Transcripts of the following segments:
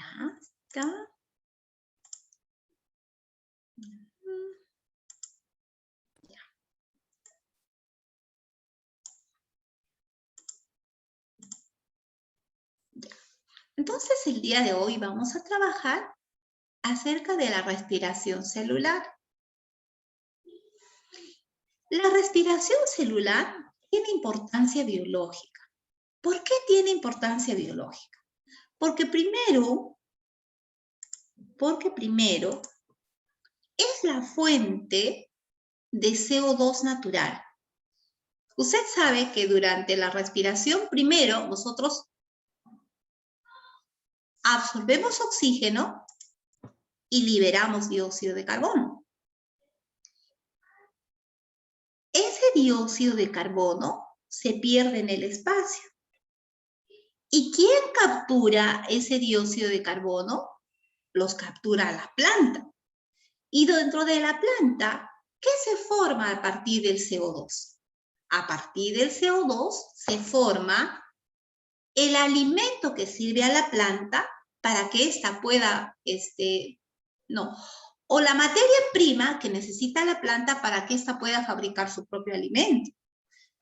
Ya está. Ya. Ya. Entonces, el día de hoy vamos a trabajar acerca de la respiración celular. La respiración celular tiene importancia biológica. ¿Por qué tiene importancia biológica? Porque primero es la fuente de CO2 natural. Usted sabe que durante la respiración, primero nosotros absorbemos oxígeno y liberamos dióxido de carbono. Ese dióxido de carbono se pierde en el espacio. ¿Y quién captura ese dióxido de carbono? Los captura la planta. Y dentro de la planta, ¿qué se forma a partir del CO2? A partir del CO2 se forma el alimento que sirve a la planta para que ésta pueda, o la materia prima que necesita la planta para que ésta pueda fabricar su propio alimento.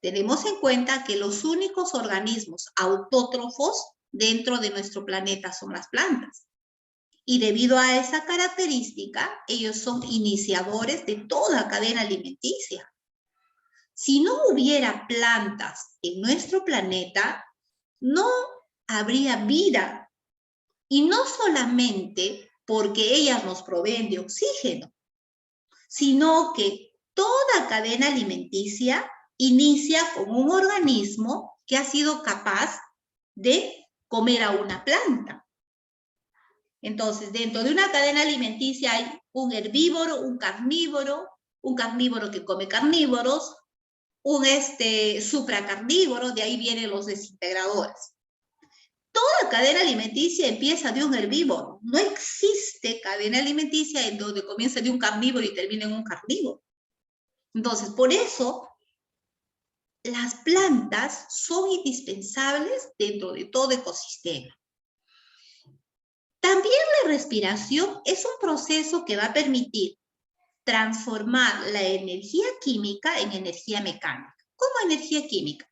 Tenemos en cuenta que los únicos organismos autótrofos dentro de nuestro planeta son las plantas. Y debido a esa característica, ellos son iniciadores de toda cadena alimenticia. Si no hubiera plantas en nuestro planeta, no habría vida. Y no solamente porque ellas nos proveen de oxígeno, sino que toda cadena alimenticia inicia con un organismo que ha sido capaz de comer a una planta. Entonces, dentro de una cadena alimenticia hay un herbívoro, un carnívoro que come carnívoros, un supracarnívoro, de ahí vienen los desintegradores. Toda cadena alimenticia empieza de un herbívoro. No existe cadena alimenticia en donde comienza de un carnívoro y termina en un carnívoro. Entonces, por eso, las plantas son indispensables dentro de todo ecosistema. También la respiración es un proceso que va a permitir transformar la energía química en energía mecánica. ¿Cómo energía química?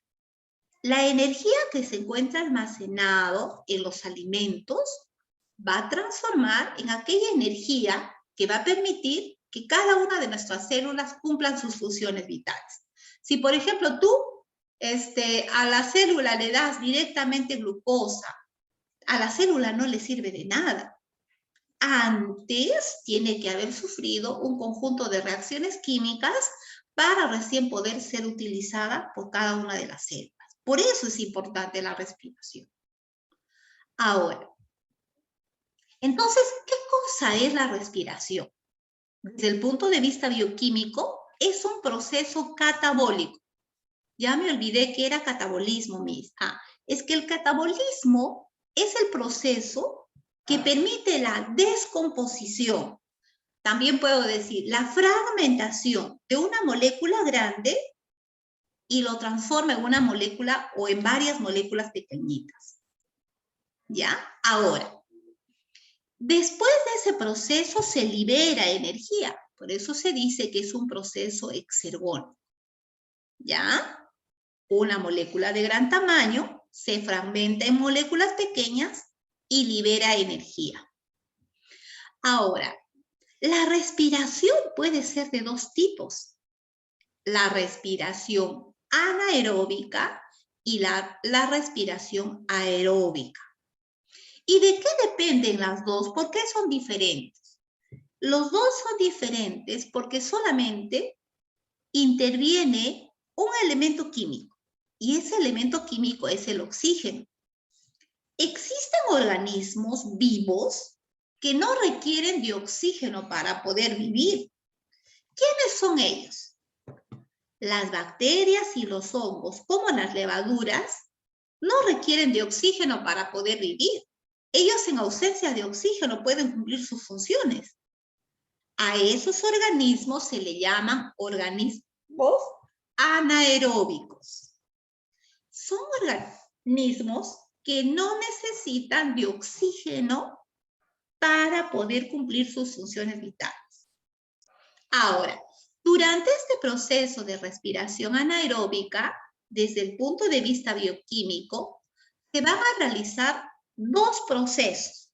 La energía que se encuentra almacenado en los alimentos va a transformar en aquella energía que va a permitir que cada una de nuestras células cumplan sus funciones vitales. Si, por ejemplo, tú a la célula le das directamente glucosa, a la célula no le sirve de nada. Antes tiene que haber sufrido un conjunto de reacciones químicas para recién poder ser utilizada por cada una de las células. Por eso es importante la respiración. Ahora, entonces, ¿qué cosa es la respiración? Desde el punto de vista bioquímico, es un proceso catabólico. Ya me olvidé que era catabolismo, Miss. Es que el catabolismo es el proceso que permite la descomposición. También puedo decir la fragmentación de una molécula grande y lo transforma en una molécula o en varias moléculas pequeñitas. ¿Ya? Ahora, después de ese proceso se libera energía. Por eso se dice que es un proceso exergónico. ¿Ya? Una molécula de gran tamaño se fragmenta en moléculas pequeñas y libera energía. Ahora, la respiración puede ser de dos tipos. La respiración anaeróbica y la respiración aeróbica. ¿Y de qué dependen las dos? ¿Por qué son diferentes? Los dos son diferentes porque solamente interviene un elemento químico. Y ese elemento químico es el oxígeno. Existen organismos vivos que no requieren de oxígeno para poder vivir. ¿Quiénes son ellos? Las bacterias y los hongos, como las levaduras, no requieren de oxígeno para poder vivir. Ellos en ausencia de oxígeno pueden cumplir sus funciones. A esos organismos se le llaman organismos anaeróbicos. Son organismos que no necesitan de oxígeno para poder cumplir sus funciones vitales. Ahora, durante este proceso de respiración anaeróbica, desde el punto de vista bioquímico, se van a realizar dos procesos.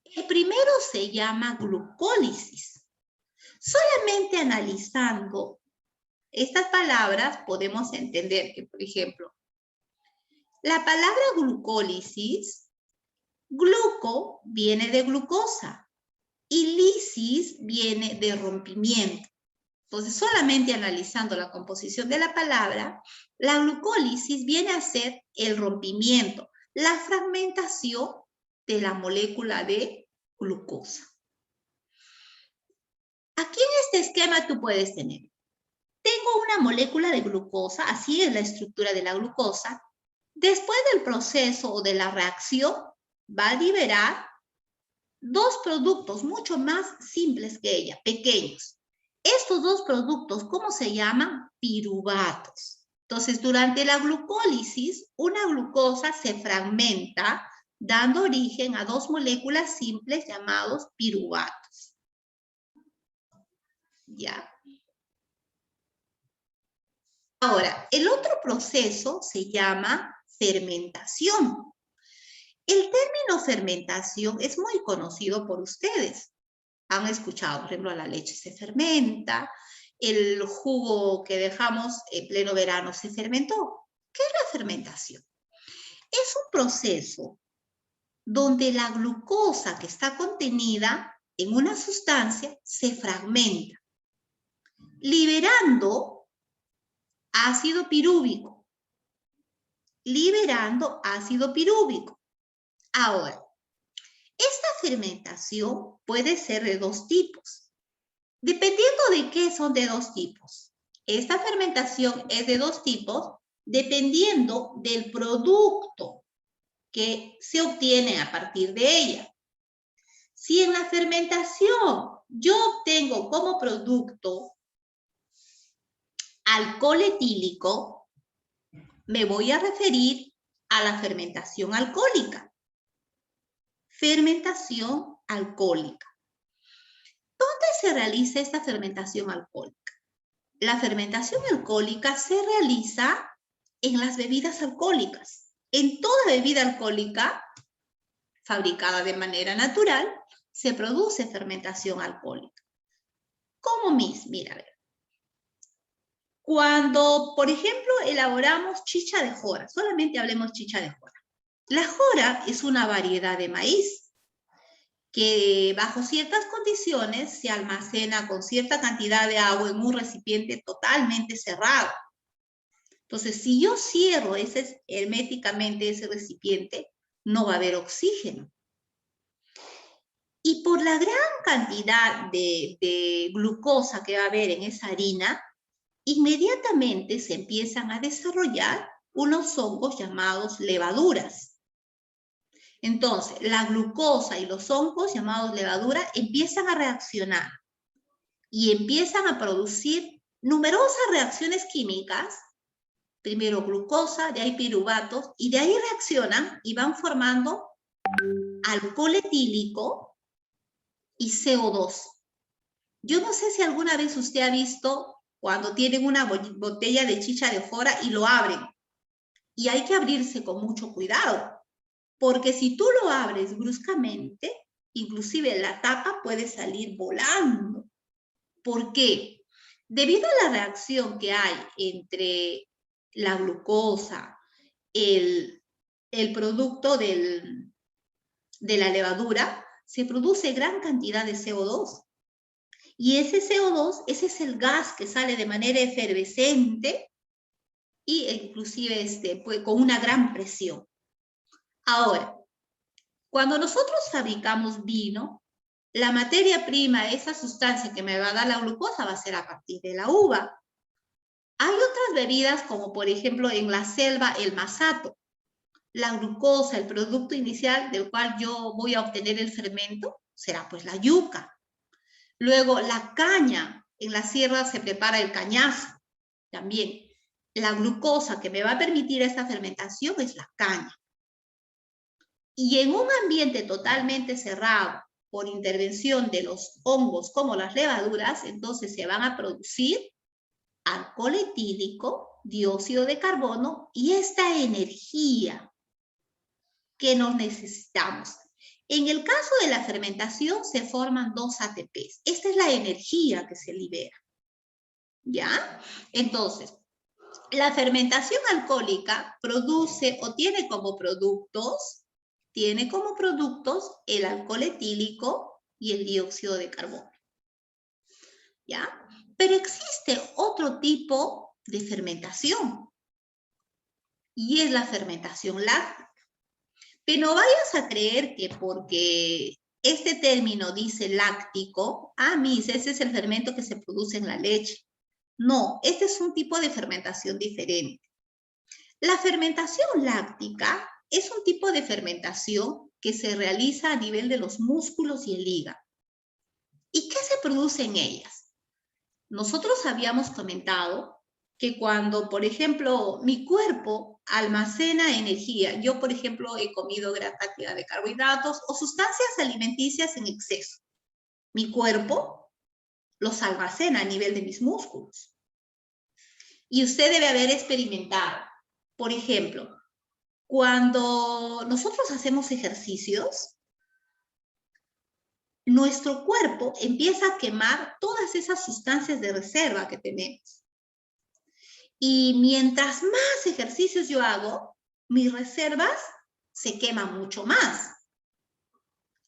El primero se llama glucólisis. Solamente analizando estas palabras podemos entender que, por ejemplo, la palabra glucólisis, gluco viene de glucosa y lisis viene de rompimiento. Entonces, solamente analizando la composición de la palabra, la glucólisis viene a ser el rompimiento, la fragmentación de la molécula de glucosa. Aquí en este esquema tú puedes tener, tengo una molécula de glucosa, así es la estructura de la glucosa. Después del proceso o de la reacción, va a liberar dos productos mucho más simples que ella, pequeños. Estos dos productos, ¿cómo se llaman? Piruvatos. Entonces, durante la glucólisis, una glucosa se fragmenta, dando origen a dos moléculas simples llamados piruvatos. ¿Ya? Ahora, el otro proceso se llama fermentación. El término fermentación es muy conocido por ustedes. Han escuchado, por ejemplo, la leche se fermenta, el jugo que dejamos en pleno verano se fermentó. ¿Qué es la fermentación? Es un proceso donde la glucosa que está contenida en una sustancia se fragmenta, liberando ácido pirúvico, liberando ácido pirúvico. Ahora, esta fermentación puede ser de dos tipos. Dependiendo de qué son de dos tipos. Esta fermentación es de dos tipos dependiendo del producto que se obtiene a partir de ella. Si en la fermentación yo obtengo como producto alcohol etílico, me voy a referir a la fermentación alcohólica. Fermentación alcohólica. ¿Dónde se realiza esta fermentación alcohólica? La fermentación alcohólica se realiza en las bebidas alcohólicas. En toda bebida alcohólica fabricada de manera natural se produce fermentación alcohólica. ¿Cómo mira, a ver. Cuando, por ejemplo, elaboramos chicha de jora, solamente hablemos chicha de jora. La jora es una variedad de maíz que bajo ciertas condiciones se almacena con cierta cantidad de agua en un recipiente totalmente cerrado. Entonces, si yo cierro herméticamente ese recipiente, no va a haber oxígeno. Y por la gran cantidad de glucosa que va a haber en esa harina, inmediatamente se empiezan a desarrollar unos hongos llamados levaduras. Entonces, la glucosa y los hongos llamados levaduras empiezan a reaccionar y empiezan a producir numerosas reacciones químicas. Primero glucosa, de ahí piruvatos, y de ahí reaccionan y van formando alcohol etílico y CO2. Yo no sé si alguna vez usted ha visto cuando tienen una botella de chicha de jora y lo abren. Y hay que abrirse con mucho cuidado, porque si tú lo abres bruscamente, inclusive la tapa puede salir volando. ¿Por qué? Debido a la reacción que hay entre la glucosa, el producto de la levadura, se produce gran cantidad de CO2. Y ese CO2, ese es el gas que sale de manera efervescente e inclusive pues, con una gran presión. Ahora, cuando nosotros fabricamos vino, la materia prima, esa sustancia que me va a dar la glucosa, va a ser a partir de la uva. Hay otras bebidas, como por ejemplo en la selva el masato. La glucosa, el producto inicial del cual yo voy a obtener el fermento, será pues la yuca. Luego la caña, en la sierra se prepara el cañazo. También la glucosa que me va a permitir esta fermentación es la caña. Y en un ambiente totalmente cerrado, por intervención de los hongos como las levaduras, entonces se van a producir alcohol etílico, dióxido de carbono y esta energía que nos necesitamos. En el caso de la fermentación se forman 2 ATPs. Esta es la energía que se libera. ¿Ya? Entonces, la fermentación alcohólica produce o tiene como productos el alcohol etílico y el dióxido de carbono. ¿Ya? Pero existe otro tipo de fermentación y es la fermentación láctica. Pero no vayas a creer que porque este término dice láctico, ese es el fermento que se produce en la leche. No, este es un tipo de fermentación diferente. La fermentación láctica es un tipo de fermentación que se realiza a nivel de los músculos y el hígado. ¿Y qué se produce en ellas? Nosotros habíamos comentado que cuando, por ejemplo, mi cuerpo almacena energía, yo, por ejemplo, he comido gran cantidad de carbohidratos o sustancias alimenticias en exceso, mi cuerpo los almacena a nivel de mis músculos. Y usted debe haber experimentado, por ejemplo, cuando nosotros hacemos ejercicios, nuestro cuerpo empieza a quemar todas esas sustancias de reserva que tenemos. Y mientras más ejercicios yo hago, mis reservas se queman mucho más.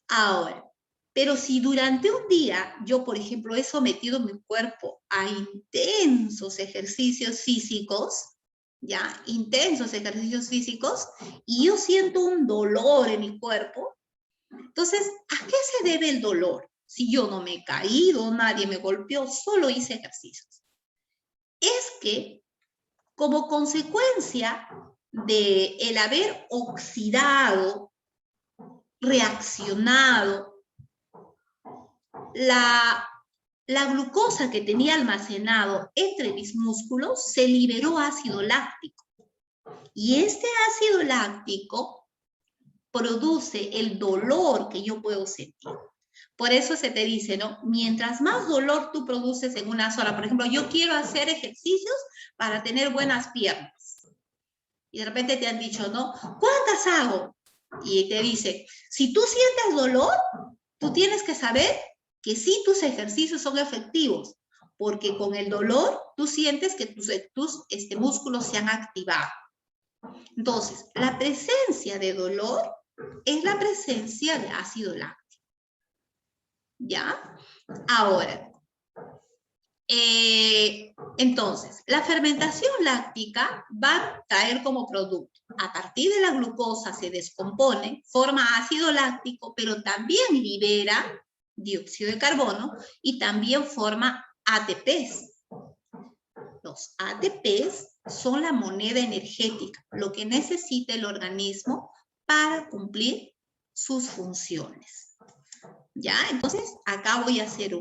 Ahora, pero si durante un día yo, por ejemplo, he sometido mi cuerpo a intensos ejercicios físicos, ¿ya? Intensos ejercicios físicos, y yo siento un dolor en mi cuerpo, entonces, ¿a qué se debe el dolor? Si yo no me he caído, nadie me golpeó, solo hice ejercicios. Es que, como consecuencia de el haber oxidado, reaccionado, la glucosa que tenía almacenado entre mis músculos se liberó ácido láctico. Y este ácido láctico produce el dolor que yo puedo sentir. Por eso se te dice, ¿no? Mientras más dolor tú produces en una zona, por ejemplo, yo quiero hacer ejercicios para tener buenas piernas. Y de repente te han dicho, ¿no? ¿Cuántas hago? Y te dice, si tú sientes dolor, tú tienes que saber que sí tus ejercicios son efectivos, porque con el dolor tú sientes que tus músculos se han activado. Entonces, la presencia de dolor es la presencia de ácido láctico. ¿Ya? Ahora, entonces, la fermentación láctica va a traer como producto, a partir de la glucosa se descompone, forma ácido láctico, pero también libera dióxido de carbono y también forma ATPs. Los ATPs son la moneda energética, lo que necesita el organismo para cumplir sus funciones. ¿Ya? Entonces, acá voy a hacer un